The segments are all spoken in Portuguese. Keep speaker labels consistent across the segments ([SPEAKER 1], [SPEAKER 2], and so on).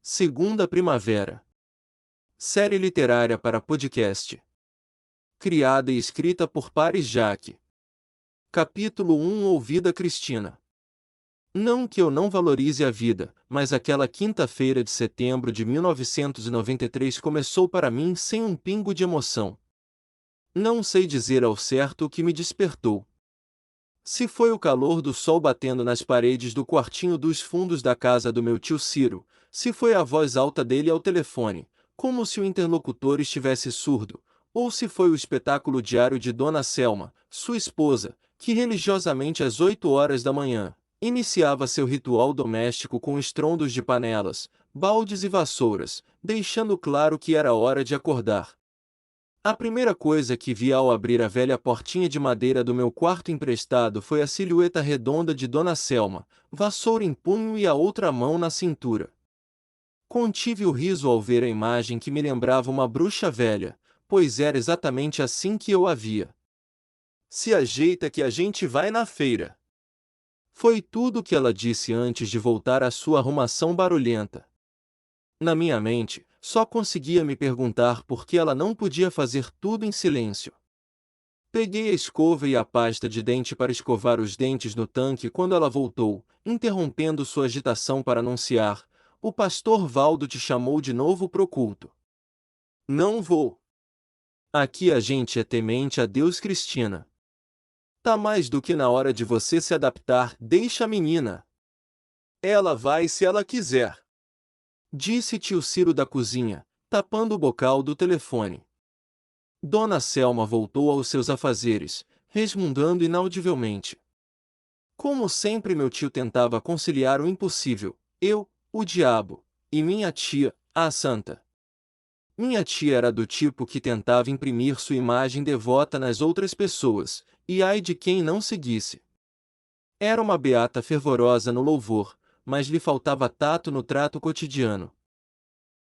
[SPEAKER 1] Segunda Primavera. Série literária para podcast. Criada e escrita por Paris Jaque. Capítulo 1 Ouvida Cristina. Não que eu não valorize a vida, mas aquela quinta-feira de setembro de 1993 começou para mim sem um pingo de emoção. Não sei dizer ao certo o que me despertou. Se foi o calor do sol batendo nas paredes do quartinho dos fundos da casa do meu tio Ciro, se foi a voz alta dele ao telefone, como se o interlocutor estivesse surdo, ou se foi o espetáculo diário de Dona Selma, sua esposa, que religiosamente às 8 horas da manhã, iniciava seu ritual doméstico com estrondos de panelas, baldes e vassouras, deixando claro que era hora de acordar. A primeira coisa que vi ao abrir a velha portinha de madeira do meu quarto emprestado foi a silhueta redonda de Dona Selma, vassoura em punho e a outra mão na cintura. Contive o riso ao ver a imagem que me lembrava uma bruxa velha, pois era exatamente assim que eu a via. "Se ajeita que a gente vai na feira." Foi tudo o que ela disse antes de voltar à sua arrumação barulhenta. Na minha mente, só conseguia me perguntar por que ela não podia fazer tudo em silêncio. Peguei a escova e a pasta de dente para escovar os dentes no tanque quando ela voltou, interrompendo sua agitação para anunciar: "O pastor Valdo te chamou de novo pro culto." "Não vou. Aqui a gente é temente a Deus, Cristina. Tá mais do que na hora de você se adaptar, deixa a menina. Ela vai se ela quiser," disse tio Ciro da cozinha, tapando o bocal do telefone. Dona Selma voltou aos seus afazeres, resmungando inaudivelmente. Como sempre, meu tio tentava conciliar o impossível: eu, o diabo, e minha tia, a santa. Minha tia era do tipo que tentava imprimir sua imagem devota nas outras pessoas, e ai de quem não seguisse. Era uma beata fervorosa no louvor, mas lhe faltava tato no trato cotidiano.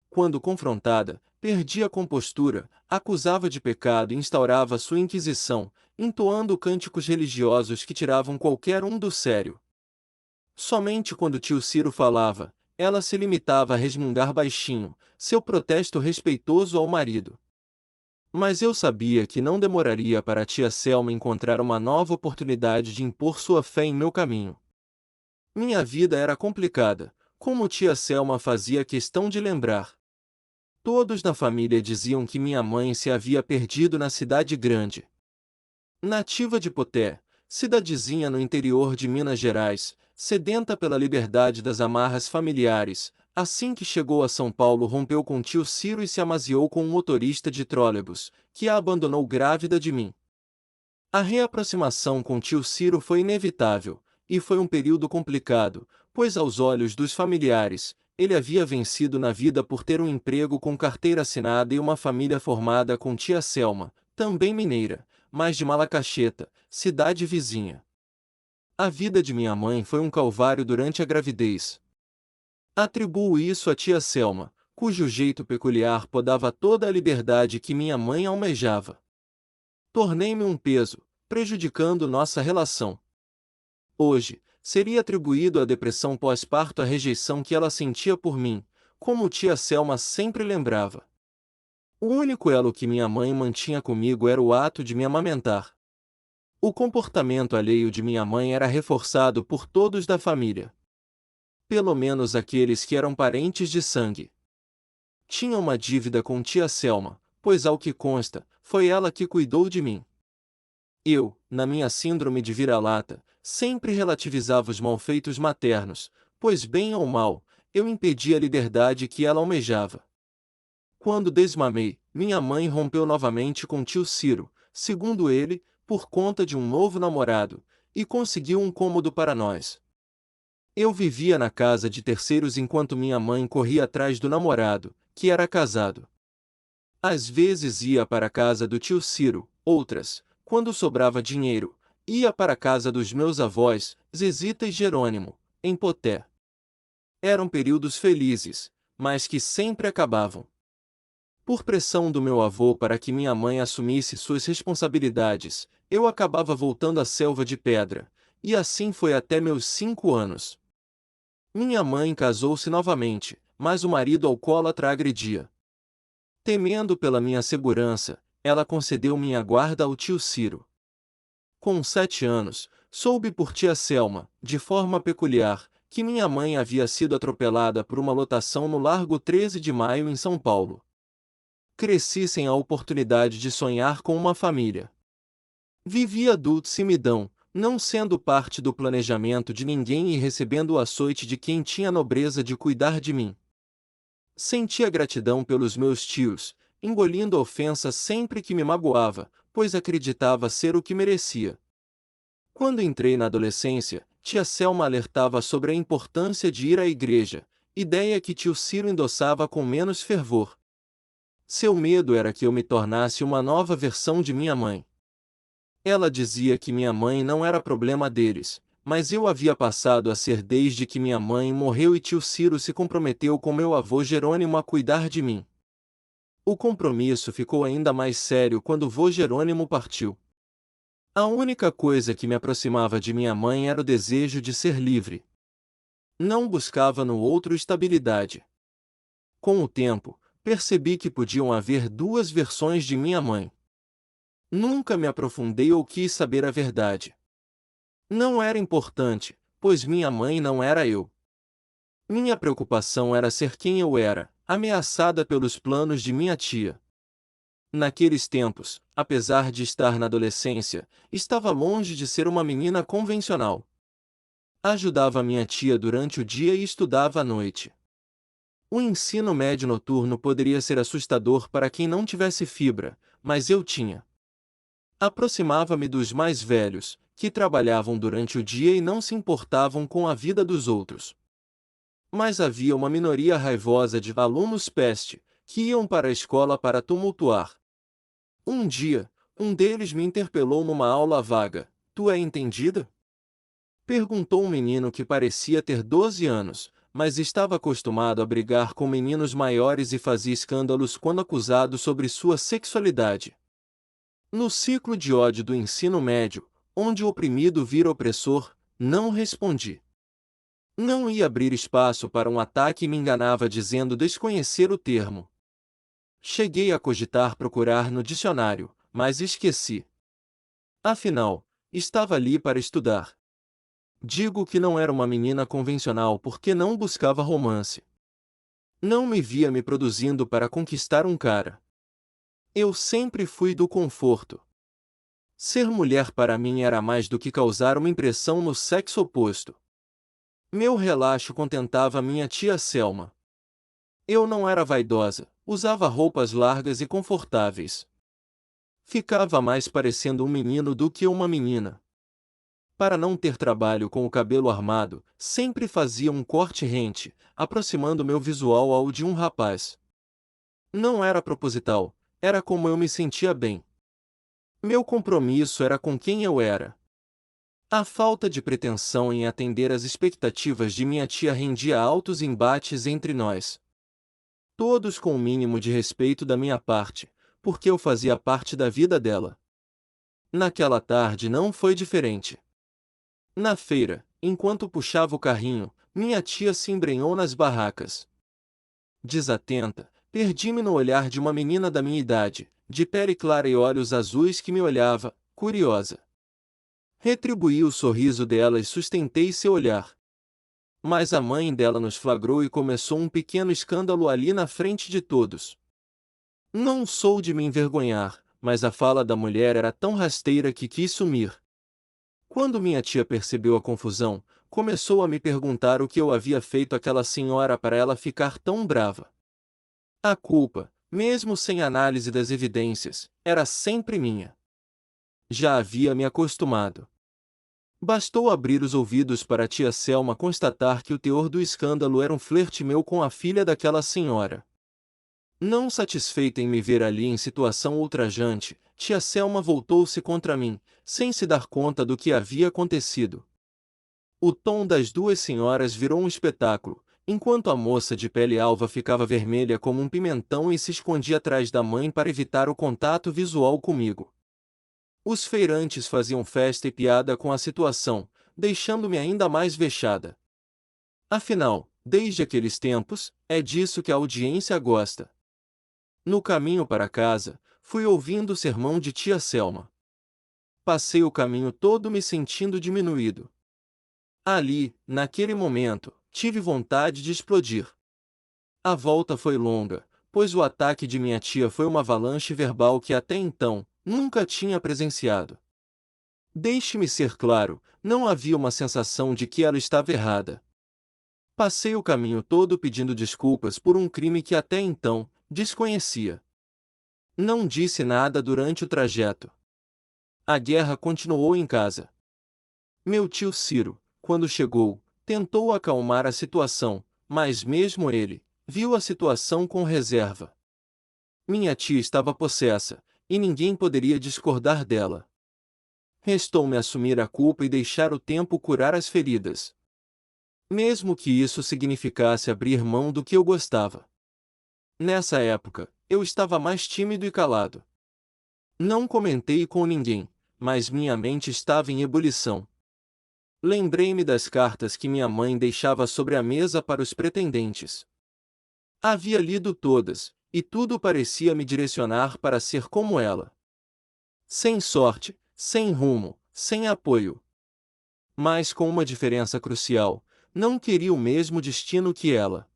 [SPEAKER 1] Quando confrontada, perdia a compostura, acusava de pecado e instaurava sua inquisição, entoando cânticos religiosos que tiravam qualquer um do sério. Somente quando tio Ciro falava, ela se limitava a resmungar baixinho, seu protesto respeitoso ao marido. Mas eu sabia que não demoraria para a tia Selma encontrar uma nova oportunidade de impor sua fé em meu caminho. Minha vida era complicada, como tia Selma fazia questão de lembrar. Todos na família diziam que minha mãe se havia perdido na cidade grande. Nativa de Poté, cidadezinha no interior de Minas Gerais, sedenta pela liberdade das amarras familiares, assim que chegou a São Paulo rompeu com tio Ciro e se amaziou com um motorista de trólebus, que a abandonou grávida de mim. A reaproximação com tio Ciro foi inevitável, e foi um período complicado, pois aos olhos dos familiares, ele havia vencido na vida por ter um emprego com carteira assinada e uma família formada com tia Selma, também mineira, mas de Malacacheta, cidade vizinha. A vida de minha mãe foi um calvário durante a gravidez. Atribuo isso à tia Selma, cujo jeito peculiar podava toda a liberdade que minha mãe almejava. Tornei-me um peso, prejudicando nossa relação. Hoje, seria atribuído à depressão pós-parto a rejeição que ela sentia por mim, como tia Selma sempre lembrava. O único elo que minha mãe mantinha comigo era o ato de me amamentar. O comportamento alheio de minha mãe era reforçado por todos da família. Pelo menos aqueles que eram parentes de sangue. Tinha uma dívida com tia Selma, pois ao que consta, foi ela que cuidou de mim. Eu, na minha síndrome de vira-lata, sempre relativizava os malfeitos maternos, pois bem ou mal, eu impedia a liberdade que ela almejava. Quando desmamei, minha mãe rompeu novamente com tio Ciro, segundo ele, por conta de um novo namorado, e conseguiu um cômodo para nós. Eu vivia na casa de terceiros enquanto minha mãe corria atrás do namorado, que era casado. Às vezes ia para a casa do tio Ciro, outras, quando sobrava dinheiro, ia para a casa dos meus avós, Zezita e Jerônimo, em Poté. Eram períodos felizes, mas que sempre acabavam. Por pressão do meu avô para que minha mãe assumisse suas responsabilidades, eu acabava voltando à Selva de Pedra, e assim foi até meus 5 anos. Minha mãe casou-se novamente, mas o marido alcoólatra a agredia. Temendo pela minha segurança, ela concedeu minha guarda ao tio Ciro. Com 7 anos, soube por tia Selma, de forma peculiar, que minha mãe havia sido atropelada por uma lotação no Largo 13 de Maio em São Paulo. Cresci sem a oportunidade de sonhar com uma família. Vivi adulto simidão, não sendo parte do planejamento de ninguém e recebendo o açoite de quem tinha a nobreza de cuidar de mim. Sentia gratidão pelos meus tios, engolindo a ofensa sempre que me magoava, pois acreditava ser o que merecia. Quando entrei na adolescência, tia Selma alertava sobre a importância de ir à igreja, ideia que tio Ciro endossava com menos fervor. Seu medo era que eu me tornasse uma nova versão de minha mãe. Ela dizia que minha mãe não era problema deles, mas eu havia passado a ser desde que minha mãe morreu e tio Ciro se comprometeu com meu avô Jerônimo a cuidar de mim. O compromisso ficou ainda mais sério quando vô Jerônimo partiu. A única coisa que me aproximava de minha mãe era o desejo de ser livre. Não buscava no outro estabilidade. Com o tempo, percebi que podiam haver duas versões de minha mãe. Nunca me aprofundei ou quis saber a verdade. Não era importante, pois minha mãe não era eu. Minha preocupação era ser quem eu era, ameaçada pelos planos de minha tia. Naqueles tempos, apesar de estar na adolescência, estava longe de ser uma menina convencional. Ajudava minha tia durante o dia e estudava à noite. O ensino médio noturno poderia ser assustador para quem não tivesse fibra, mas eu tinha. Aproximava-me dos mais velhos, que trabalhavam durante o dia e não se importavam com a vida dos outros. Mas havia uma minoria raivosa de alunos peste, que iam para a escola para tumultuar. Um dia, um deles me interpelou numa aula vaga. Tu é entendida? Perguntou um menino que parecia ter 12 anos, mas estava acostumado a brigar com meninos maiores e fazia escândalos quando acusado sobre sua sexualidade. No ciclo de ódio do ensino médio, onde o oprimido vira opressor, não respondi. Não ia abrir espaço para um ataque e me enganava dizendo desconhecer o termo. Cheguei a cogitar procurar no dicionário, mas esqueci. Afinal, estava ali para estudar. Digo que não era uma menina convencional porque não buscava romance. Não me via me produzindo para conquistar um cara. Eu sempre fui do conforto. Ser mulher para mim era mais do que causar uma impressão no sexo oposto. Meu relaxo contentava minha tia Selma. Eu não era vaidosa, usava roupas largas e confortáveis. Ficava mais parecendo um menino do que uma menina. Para não ter trabalho com o cabelo armado, sempre fazia um corte rente, aproximando meu visual ao de um rapaz. Não era proposital, era como eu me sentia bem. Meu compromisso era com quem eu era. A falta de pretensão em atender às expectativas de minha tia rendia altos embates entre nós. Todos com o mínimo de respeito da minha parte, porque eu fazia parte da vida dela. Naquela tarde não foi diferente. Na feira, enquanto puxava o carrinho, minha tia se embrenhou nas barracas. Desatenta, perdi-me no olhar de uma menina da minha idade, de pele clara e olhos azuis que me olhava, curiosa. Retribuí o sorriso dela e sustentei seu olhar. Mas a mãe dela nos flagrou e começou um pequeno escândalo ali na frente de todos. Não sou de me envergonhar, mas a fala da mulher era tão rasteira que quis sumir. Quando minha tia percebeu a confusão, começou a me perguntar o que eu havia feito àquela senhora para ela ficar tão brava. A culpa, mesmo sem análise das evidências, era sempre minha. Já havia me acostumado. Bastou abrir os ouvidos para a tia Selma constatar que o teor do escândalo era um flerte meu com a filha daquela senhora. Não satisfeita em me ver ali em situação ultrajante, tia Selma voltou-se contra mim, sem se dar conta do que havia acontecido. O tom das duas senhoras virou um espetáculo, enquanto a moça de pele alva ficava vermelha como um pimentão e se escondia atrás da mãe para evitar o contato visual comigo. Os feirantes faziam festa e piada com a situação, deixando-me ainda mais vexada. Afinal, Desde aqueles tempos, é disso que a audiência gosta. No caminho para casa, fui ouvindo o sermão de tia Selma. Passei o caminho todo me sentindo diminuído. Ali, naquele momento, tive vontade de explodir. A volta foi longa, pois o ataque de minha tia foi uma avalanche verbal que até então, nunca tinha presenciado. Deixe-me ser claro, não havia uma sensação de que ela estava errada. Passei o caminho todo pedindo desculpas por um crime que até então, desconhecia. Não disse nada durante o trajeto. A guerra continuou em casa. Meu tio Ciro, quando chegou, tentou acalmar a situação, mas mesmo ele, viu a situação com reserva. Minha tia estava possessa, e ninguém poderia discordar dela. Restou-me assumir a culpa e deixar o tempo curar as feridas. Mesmo que isso significasse abrir mão do que eu gostava. Nessa época, eu estava mais tímido e calado. Não comentei com ninguém, mas minha mente estava em ebulição. Lembrei-me das cartas que minha mãe deixava sobre a mesa para os pretendentes. Havia lido todas, e tudo parecia me direcionar para ser como ela. Sem sorte, sem rumo, sem apoio. Mas com uma diferença crucial, não queria o mesmo destino que ela.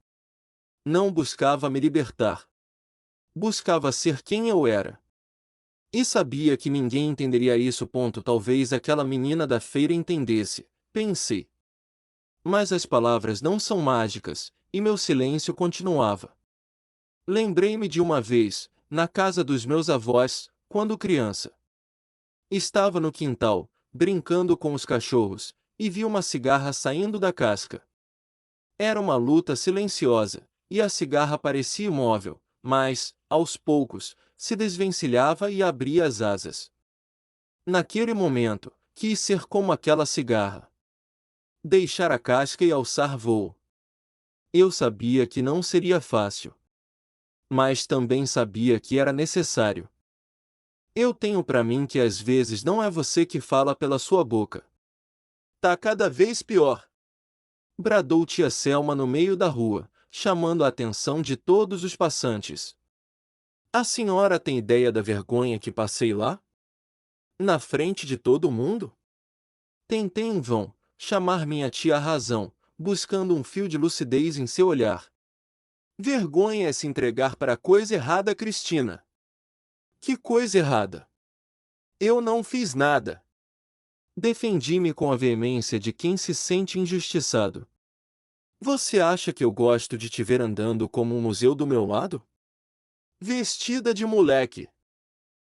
[SPEAKER 1] Não buscava me libertar. Buscava ser quem eu era. E sabia que ninguém entenderia isso. Talvez aquela menina da feira entendesse, pensei. Mas as palavras não são mágicas, e meu silêncio continuava. Lembrei-me de uma vez, na casa dos meus avós, quando criança. Estava no quintal, brincando com os cachorros, e vi uma cigarra saindo da casca. Era uma luta silenciosa, e a cigarra parecia imóvel, mas, aos poucos, se desvencilhava e abria as asas. Naquele momento, quis ser como aquela cigarra. Deixar a casca e alçar voo. Eu sabia que não seria fácil. Mas também sabia que era necessário. Eu tenho pra mim que às vezes não é você que fala pela sua boca. Tá cada vez pior. Bradou tia Selma no meio da rua, chamando a atenção de todos os passantes. A senhora tem ideia da vergonha que passei lá? Na frente de todo mundo? Tentei em vão chamar minha tia à razão, buscando um fio de lucidez em seu olhar. Vergonha é se entregar para a coisa errada, Cristina. Que coisa errada? Eu não fiz nada. Defendi-me com a veemência de quem se sente injustiçado. Você acha que eu gosto de te ver andando como um museu do meu lado? Vestida de moleque.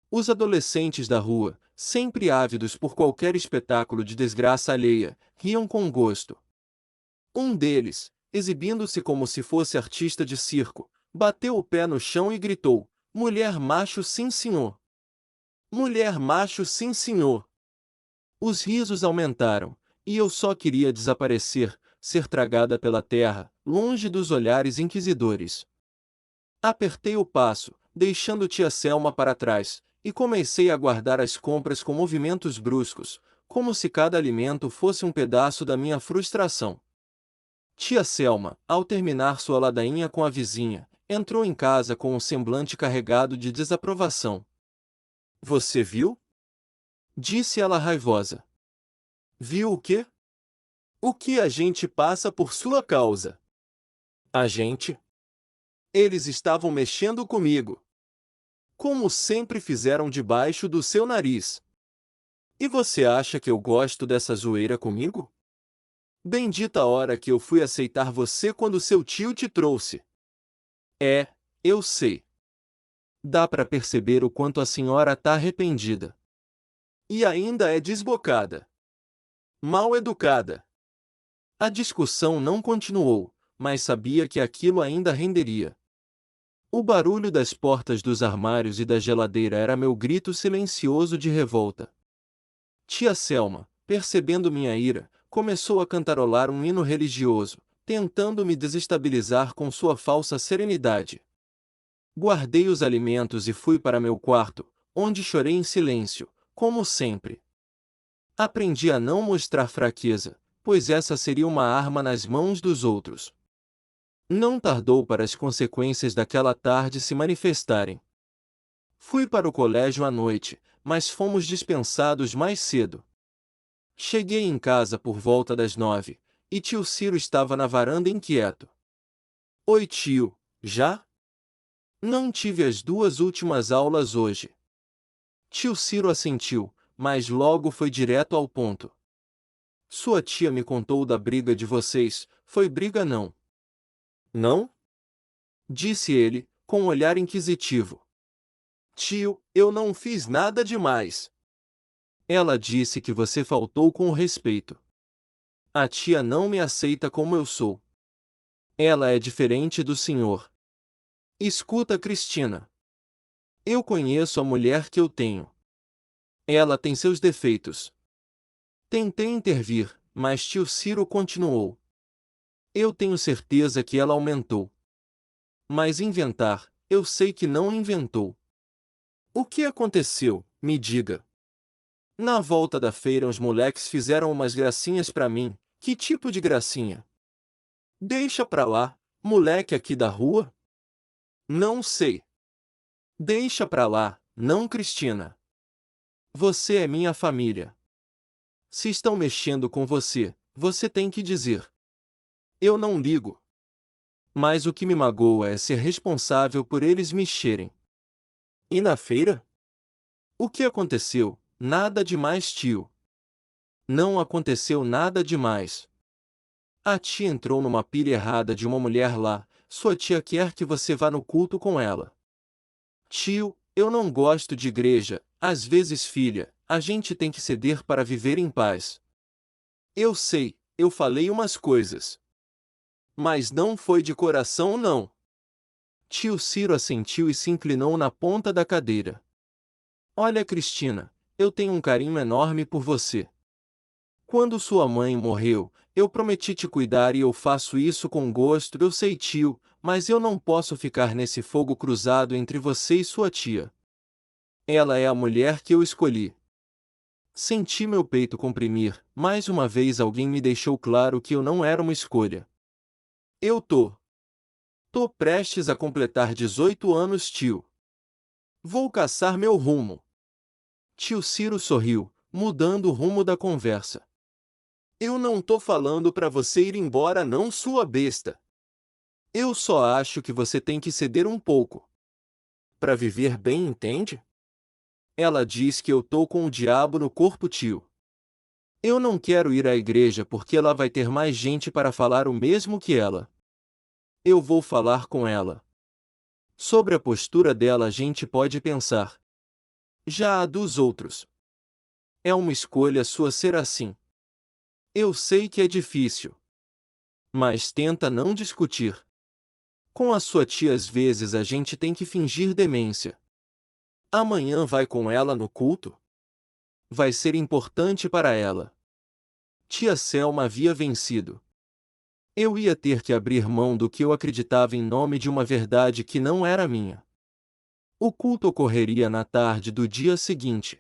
[SPEAKER 1] Os adolescentes da rua, sempre ávidos por qualquer espetáculo de desgraça alheia, riam com gosto. Um deles, exibindo-se como se fosse artista de circo, bateu o pé no chão e gritou: "Mulher macho, sim senhor! Mulher macho, sim senhor!" Os risos aumentaram, e eu só queria desaparecer, ser tragada pela terra, longe dos olhares inquisidores. Apertei o passo, deixando tia Selma para trás, e comecei a guardar as compras com movimentos bruscos, como se cada alimento fosse um pedaço da minha frustração. Tia Selma, ao terminar sua ladainha com a vizinha, entrou em casa com um semblante carregado de desaprovação. "Você viu?" disse ela raivosa. "Viu o quê?" "O que a gente passa por sua causa." "A gente?" "Eles estavam mexendo comigo. Como sempre fizeram debaixo do seu nariz. E você acha que eu gosto dessa zoeira comigo? Bendita hora que eu fui aceitar você quando seu tio te trouxe." "É, eu sei. Dá pra perceber o quanto a senhora tá arrependida. E ainda é desbocada. Mal educada." A discussão não continuou, mas sabia que aquilo ainda renderia. O barulho das portas dos armários e da geladeira era meu grito silencioso de revolta. Tia Selma, percebendo minha ira, começou a cantarolar um hino religioso, tentando me desestabilizar com sua falsa serenidade. Guardei os alimentos e fui para meu quarto, onde chorei em silêncio, como sempre. Aprendi a não mostrar fraqueza, pois essa seria uma arma nas mãos dos outros. Não tardou para as consequências daquela tarde se manifestarem. Fui para o colégio à noite, mas fomos dispensados mais cedo. Cheguei em casa por volta das 9, e tio Ciro estava na varanda inquieto. Oi tio, já? Não tive as duas últimas aulas hoje. Tio Ciro assentiu, mas logo foi direto ao ponto. Sua tia me contou da briga de vocês, foi briga não? Não? Disse ele, com um olhar inquisitivo. Tio, eu não fiz nada demais. Ela disse que você faltou com respeito. A tia não me aceita como eu sou. Ela é diferente do senhor. Escuta, Cristina. Eu conheço a mulher que eu tenho. Ela tem seus defeitos. Tentei intervir, mas tio Ciro continuou. Eu tenho certeza que ela aumentou. Mas inventar, eu sei que não inventou. O que aconteceu, me diga. Na volta da feira os moleques fizeram umas gracinhas pra mim. Que tipo de gracinha? Deixa pra lá, moleque aqui da rua? Não sei. Deixa pra lá, não, Cristina. Você é minha família. Se estão mexendo com você, você tem que dizer. Eu não ligo. Mas o que me magoa é ser responsável por eles mexerem. E na feira? O que aconteceu? Nada demais, tio. Não aconteceu nada demais. A tia entrou numa pilha errada de uma mulher lá, sua tia quer que você vá no culto com ela. Tio, eu não gosto de igreja, às vezes filha, a gente tem que ceder para viver em paz. Eu sei, eu falei umas coisas. Mas não foi de coração não. Tio Ciro assentiu e se inclinou na ponta da cadeira. Olha, Cristina, eu tenho um carinho enorme por você. Quando sua mãe morreu, eu prometi te cuidar e eu faço isso com gosto, eu sei, tio, mas eu não posso ficar nesse fogo cruzado entre você e sua tia. Ela é a mulher que eu escolhi. Senti meu peito comprimir, mais uma vez alguém me deixou claro que eu não era uma escolha. Eu tô prestes a completar 18 anos, tio. Vou caçar meu rumo. Tio Ciro sorriu, mudando o rumo da conversa. Eu não tô falando pra você ir embora não, sua besta. Eu só acho que você tem que ceder um pouco. Pra viver bem, entende? Ela diz que eu tô com o diabo no corpo, tio. Eu não quero ir à igreja porque ela vai ter mais gente para falar o mesmo que ela. Eu vou falar com ela. Sobre a postura dela a gente pode pensar. Já a dos outros. É uma escolha sua ser assim. Eu sei que é difícil. Mas tenta não discutir. Com a sua tia às vezes a gente tem que fingir demência. Amanhã vai com ela no culto? Vai ser importante para ela. Tia Selma havia vencido. Eu ia ter que abrir mão do que eu acreditava em nome de uma verdade que não era minha. O culto ocorreria na tarde do dia seguinte.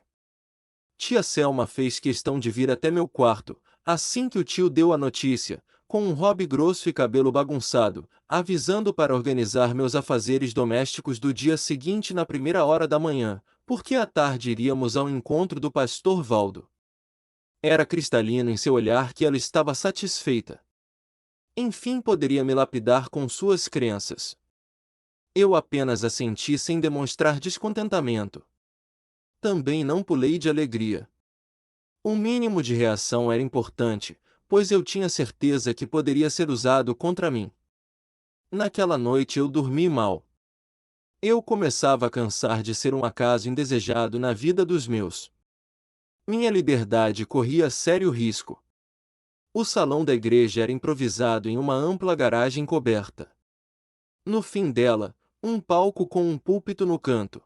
[SPEAKER 1] Tia Selma fez questão de vir até meu quarto, assim que o tio deu a notícia, com um hobby grosso e cabelo bagunçado, avisando para organizar meus afazeres domésticos do dia seguinte na primeira hora da manhã, porque à tarde iríamos ao encontro do pastor Valdo. Era cristalino em seu olhar que ela estava satisfeita. Enfim poderia me lapidar com suas crenças. Eu apenas assenti sem demonstrar descontentamento. Também não pulei de alegria. Um mínimo de reação era importante, pois eu tinha certeza que poderia ser usado contra mim. Naquela noite eu dormi mal. Eu começava a cansar de ser um acaso indesejado na vida dos meus. Minha liberdade corria sério risco. O salão da igreja era improvisado em uma ampla garagem coberta. No fim dela, um palco com um púlpito no canto.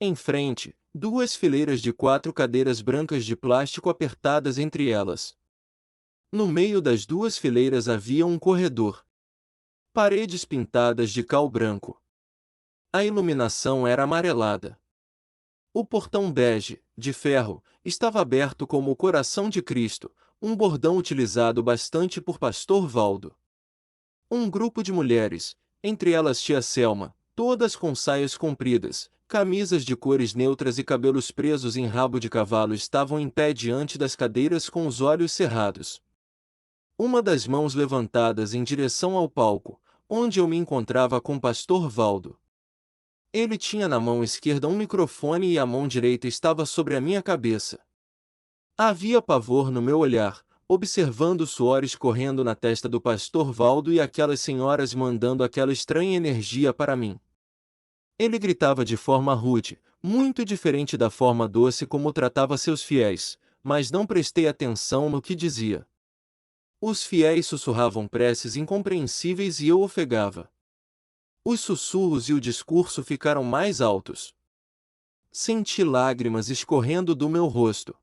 [SPEAKER 1] Em frente, duas fileiras de 4 cadeiras brancas de plástico apertadas entre elas. No meio das duas fileiras havia um corredor. Paredes pintadas de cal branco. A iluminação era amarelada. O portão bege, de ferro, estava aberto como o coração de Cristo, um bordão utilizado bastante por pastor Valdo. Um grupo de mulheres, entre elas tia Selma, todas com saias compridas, camisas de cores neutras e cabelos presos em rabo de cavalo, estavam em pé diante das cadeiras com os olhos cerrados. Uma das mãos levantadas em direção ao palco, onde eu me encontrava com o pastor Valdo. Ele tinha na mão esquerda um microfone e a mão direita estava sobre a minha cabeça. Havia pavor no meu olhar, observando o suor escorrendo na testa do pastor Valdo e aquelas senhoras mandando aquela estranha energia para mim. Ele gritava de forma rude, muito diferente da forma doce como tratava seus fiéis, mas não prestei atenção no que dizia. Os fiéis sussurravam preces incompreensíveis e eu ofegava. Os sussurros e o discurso ficaram mais altos. Senti lágrimas escorrendo do meu rosto.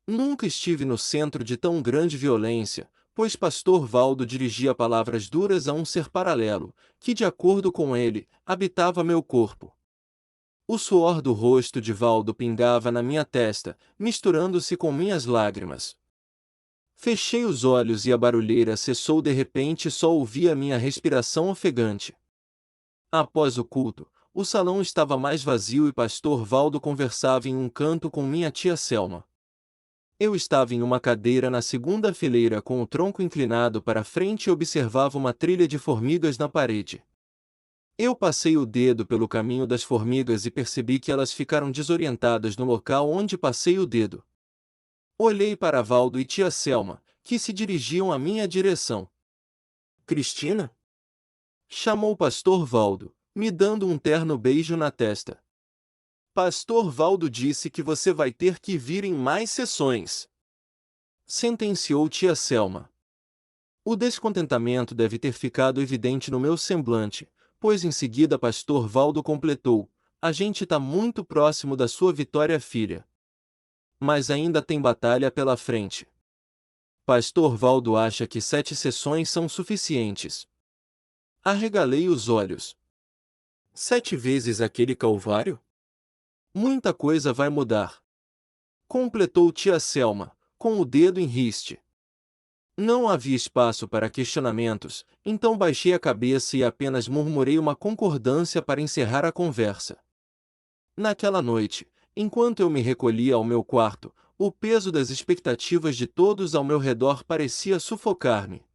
[SPEAKER 1] Nunca estive no centro de tão grande violência, pois pastor Valdo dirigia palavras duras a um ser paralelo, que de acordo com ele, habitava meu corpo. O suor do rosto de Valdo pingava na minha testa, misturando-se com minhas lágrimas. Fechei os olhos e a barulheira cessou de repente e só ouvi a minha respiração ofegante. Após o culto, o salão estava mais vazio e pastor Valdo conversava em um canto com minha tia Selma. Eu estava em uma cadeira na segunda fileira com o tronco inclinado para frente e observava uma trilha de formigas na parede. Eu passei o dedo pelo caminho das formigas e percebi que elas ficaram desorientadas no local onde passei o dedo. Olhei para Valdo e tia Selma, que se dirigiam à minha direção. Cristina? Chamou o pastor Valdo, me dando um terno beijo na testa. Pastor Valdo disse que você vai ter que vir em mais sessões. Sentenciou tia Selma. O descontentamento deve ter ficado evidente no meu semblante, pois em seguida pastor Valdo completou: a gente está muito próximo da sua vitória, filha. Mas ainda tem batalha pela frente. Pastor Valdo acha que 7 sessões são suficientes. Arregalei os olhos. 7 vezes aquele calvário? Muita coisa vai mudar. Completou tia Selma, com o dedo em riste. Não havia espaço para questionamentos, então baixei a cabeça e apenas murmurei uma concordância para encerrar a conversa. Naquela noite, enquanto eu me recolhia ao meu quarto, o peso das expectativas de todos ao meu redor parecia sufocar-me.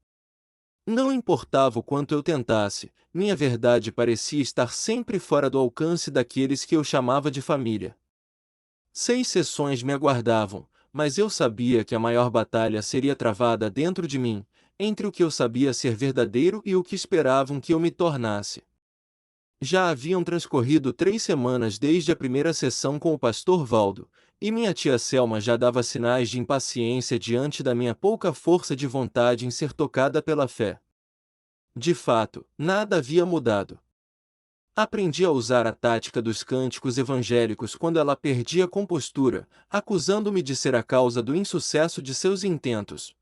[SPEAKER 1] Não importava o quanto eu tentasse, minha verdade parecia estar sempre fora do alcance daqueles que eu chamava de família. 6 sessões me aguardavam, mas eu sabia que a maior batalha seria travada dentro de mim, entre o que eu sabia ser verdadeiro e o que esperavam que eu me tornasse. Já haviam transcorrido 3 semanas desde a primeira sessão com o pastor Valdo, e minha tia Selma já dava sinais de impaciência diante da minha pouca força de vontade em ser tocada pela fé. De fato, nada havia mudado. Aprendi a usar a tática dos cânticos evangélicos quando ela perdia a compostura, acusando-me de ser a causa do insucesso de seus intentos.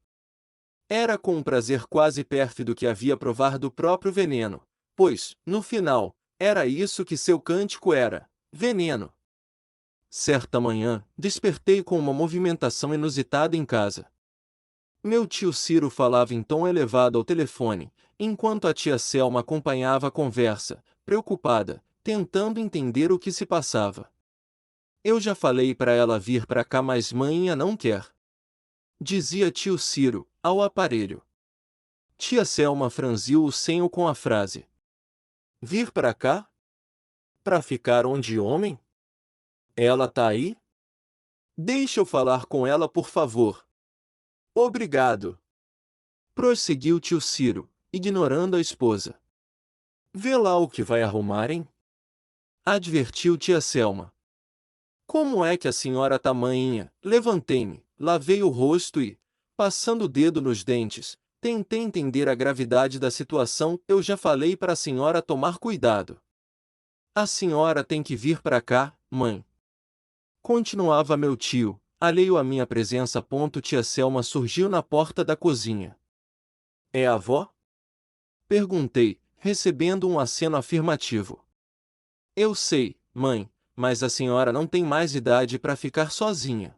[SPEAKER 1] Era com um prazer quase pérfido que havia provar do próprio veneno, pois, no final, era isso que seu cântico era: veneno. Certa manhã, despertei com uma movimentação inusitada em casa. Meu tio Ciro falava em tom elevado ao telefone, enquanto a tia Selma acompanhava a conversa, preocupada, tentando entender o que se passava. Eu já falei para ela vir para cá, mas mãinha não quer. Dizia tio Ciro, ao aparelho. Tia Selma franziu o senho com a frase: vir para cá? Para ficar onde, homem? Ela tá aí? Deixa eu falar com ela, por favor. Obrigado. Prosseguiu tio Ciro, ignorando a esposa. Vê lá o que vai arrumar, hein? Advertiu tia Selma. Como é que a senhora tá, manhinha? Levantei-me, lavei o rosto e, passando o dedo nos dentes, tentei entender a gravidade da situação. Eu já falei para a senhora tomar cuidado. A senhora tem que vir para cá, mãe. Continuava meu tio, alheio à minha presença. Tia Selma surgiu na porta da cozinha. É a avó? Perguntei, recebendo um aceno afirmativo. Eu sei, mãe, mas a senhora não tem mais idade para ficar sozinha.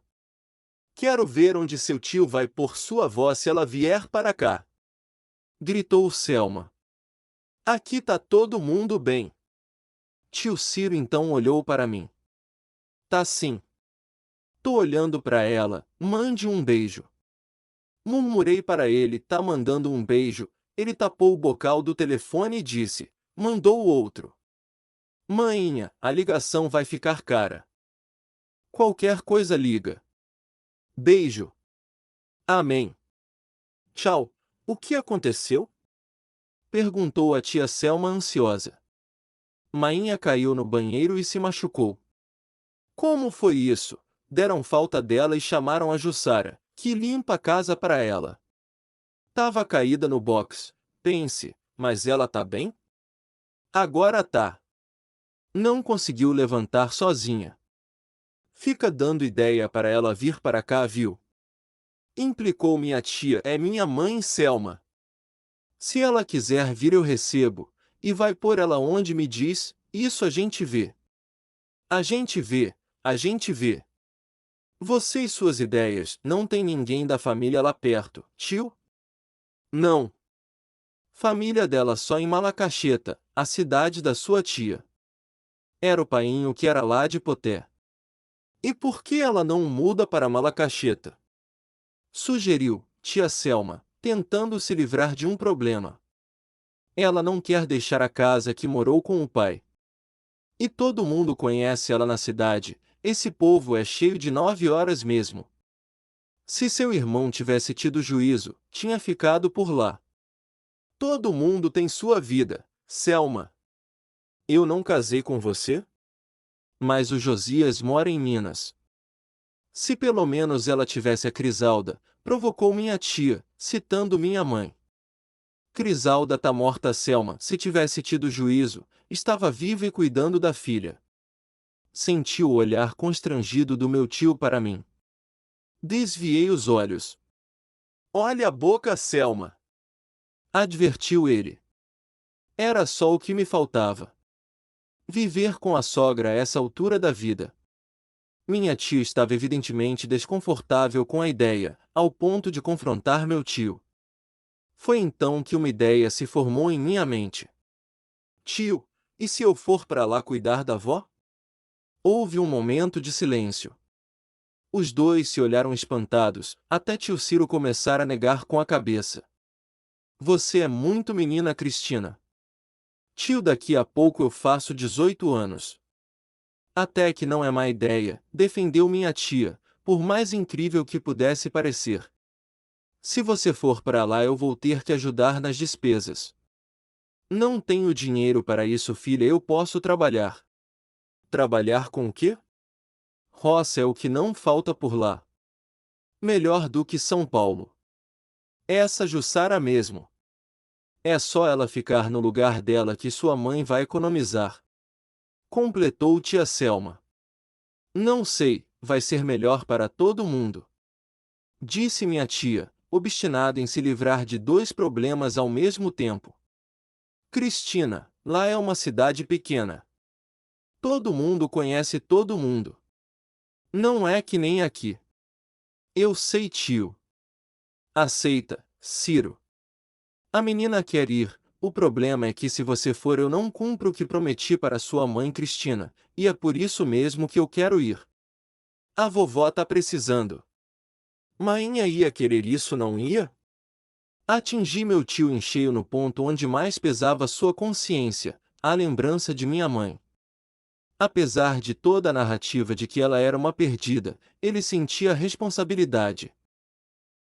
[SPEAKER 1] Quero ver onde seu tio vai pôr sua avó se ela vier para cá. gritou Selma. Aqui tá todo mundo bem. Tio Ciro então olhou para mim. Tá sim. Tô olhando para ela, mande um beijo. Murmurei para ele, tá mandando um beijo. Ele tapou o bocal do telefone e disse, mandou outro. Mainha, a ligação vai ficar cara. Qualquer coisa liga. Beijo. Amém. Tchau. O que aconteceu? Perguntou a tia Selma ansiosa. Mainha caiu no banheiro e se machucou. Como foi isso? Deram falta dela e chamaram a Jussara, que limpa a casa para ela. Tava caída no box, pense, mas ela tá bem? Agora tá. Não conseguiu levantar sozinha. Fica dando ideia para ela vir para cá, viu? Implicou minha tia, é minha mãe Selma. Se ela quiser vir eu recebo, e vai pôr ela onde me diz, isso a gente vê. A gente vê, a gente vê. Você e suas ideias, não tem ninguém da família lá perto, tio? Não. Família dela só em Malacacheta, a cidade da sua tia. Era o painho que era lá de Poté. E por que ela não muda para Malacacheta? Sugeriu, tia Selma, tentando se livrar de um problema. Ela não quer deixar a casa que morou com o pai. E todo mundo conhece ela na cidade, esse povo é cheio de 9 horas mesmo. Se seu irmão tivesse tido juízo, tinha ficado por lá. Todo mundo tem sua vida, Selma. Eu não casei com você? Mas o Josias mora em Minas. Se pelo menos ela tivesse a Crisalda, provocou minha tia, citando minha mãe. Crisalda tá morta, Selma, se tivesse tido juízo, estava viva e cuidando da filha. Senti o olhar constrangido do meu tio para mim. Desviei os olhos. Olha a boca, Selma! Advertiu ele. Era só o que me faltava. Viver com a sogra a essa altura da vida. Minha tia estava evidentemente desconfortável com a ideia, ao ponto de confrontar meu tio. Foi então que uma ideia se formou em minha mente. Tio, e se eu for para lá cuidar da avó? Houve um momento de silêncio. Os dois se olharam espantados, até tio Ciro começar a negar com a cabeça. Você é muito menina, Cristina. Tio, daqui a pouco eu faço 18 anos. Até que não é má ideia, defendeu minha tia, por mais incrível que pudesse parecer. Se você for para lá eu vou ter que ajudar nas despesas. Não tenho dinheiro para isso, filha, eu posso trabalhar. Trabalhar com o quê? Roça é o que não falta por lá. Melhor do que São Paulo. Essa Jussara mesmo. É só ela ficar no lugar dela que sua mãe vai economizar. Completou tia Selma. Não sei, vai ser melhor para todo mundo. Disse minha tia, obstinada em se livrar de dois problemas ao mesmo tempo. Cristina, lá é uma cidade pequena. Todo mundo conhece todo mundo. Não é que nem aqui. Eu sei, tio. Aceita, Ciro. A menina quer ir, o problema é que se você for eu não cumpro o que prometi para sua mãe Cristina, e é por isso mesmo que eu quero ir. A vovó tá precisando. Mainha ia querer isso, não ia? Atingi meu tio em cheio no ponto onde mais pesava sua consciência, a lembrança de minha mãe. Apesar de toda a narrativa de que ela era uma perdida, ele sentia a responsabilidade.